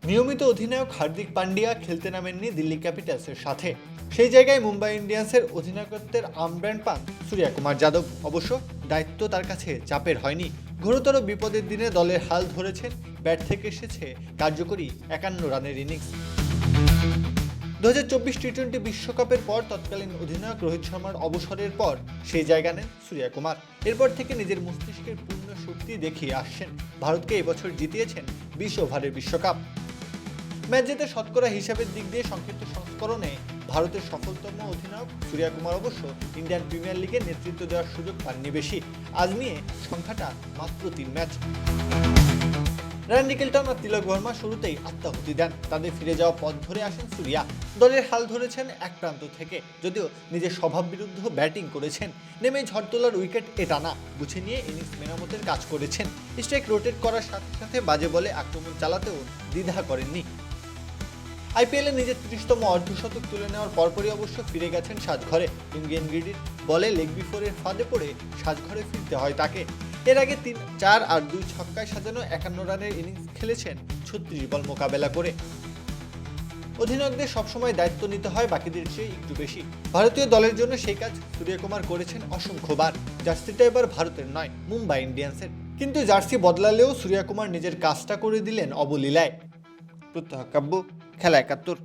নিয়মিত অধিনায়ক হার্দিক পান্ডিয়া খেলতে নামেননি দিল্লি ক্যাপিটালসের সাথে। সেই জায়গায় মুম্বাই ইন্ডিয়ান্সের অধিনায়কত্বের আমব্র্যান্ড পান সূর্যকুমার যাদব। অবশ্য দায়িত্ব তার কাছে চাপের হয়নি। ঘোরতর বিপদের দিনে দলের হাল ধরেছেন। ব্যাট থেকে এসেছে কার্যকরী 51 রানের ইনিংস। 2024 টি-20 বিশ্বকাপের পর তৎকালীন অধিনায়ক রোহিত শর্মার অবসরের পর সেই জায়গা নেন সূর্যকুমার। এরপর থেকে নিজের মস্তিষ্কের পূর্ণ শক্তি দেখিয়ে আসছেন। ভারতকে এবছর জিতিয়েছেন 20 ওভারের বিশ্বকাপ। ম্যাচ জেতে শতকরা হিসাবের দিক দিয়ে সংক্ষিপ্ত সংস্করণে ভারতের সফলতম অধিনায়ক সূর্যকুমার। অবশ্য ইন্ডিয়ান প্রিমিয়ার লিগে নেতৃত্ব দেওয়ার সুযোগ পাননি বেশি। আজ নিয়ে সংখ্যাটা মাত্র 3 ম্যাচ। রায়ান নিকেলটন আর তিলক বর্মা শুরুতেই আত্মাহুতি দেন। তাদের ফিরে যাওয়া পথ ধরে আসেন সূর্যা। দলের হাল ধরেছেন এক প্রান্ত থেকে। যদিও নিজের স্বভাব বিরুদ্ধ ব্যাটিং করেছেন। নেমে ঝড় তোলার উইকেট টানা গুছিয়ে নিয়ে ইনিংস মেরামতের কাজ করেছেন। স্ট্রাইক রোটেট করার সাথে সাথে বাজে বলে আক্রমণ চালাতেও দ্বিধা করেননি। আইপিএলে নিজের 30তম অর্ধশতক তুলে নেওয়ার পরপরই অবশ্য ফিরে গেছেন সাজঘরে। ইন্ডিয়ান গিরির বলে লেগ বিফোরের ফাঁদে পড়ে সাজঘরে ফিরতে হয় তাকে। এর আগে 3, 4 আর 2 ছক্কায় সাজানো 51 রানের ইনিংস খেলেছেন 36 বল মোকাবেলা করে। অধিনায়কদের সবসময় দায়িত্ব নিতে হয় বাকিদের চেয়ে একটু বেশি। ভারতীয় দলের জন্য সেই কাজ সূর্যকুমার করেছেন অসংখ্যবার। জার্সিটা এবার ভারতের নয়, মুম্বাই ইন্ডিয়ান্সের। কিন্তু জার্সি বদলালেও সূর্যকুমার নিজের কাজটা করে দিলেন অবলীলায়। প্রত্যহ কাব্য, খেলা 71।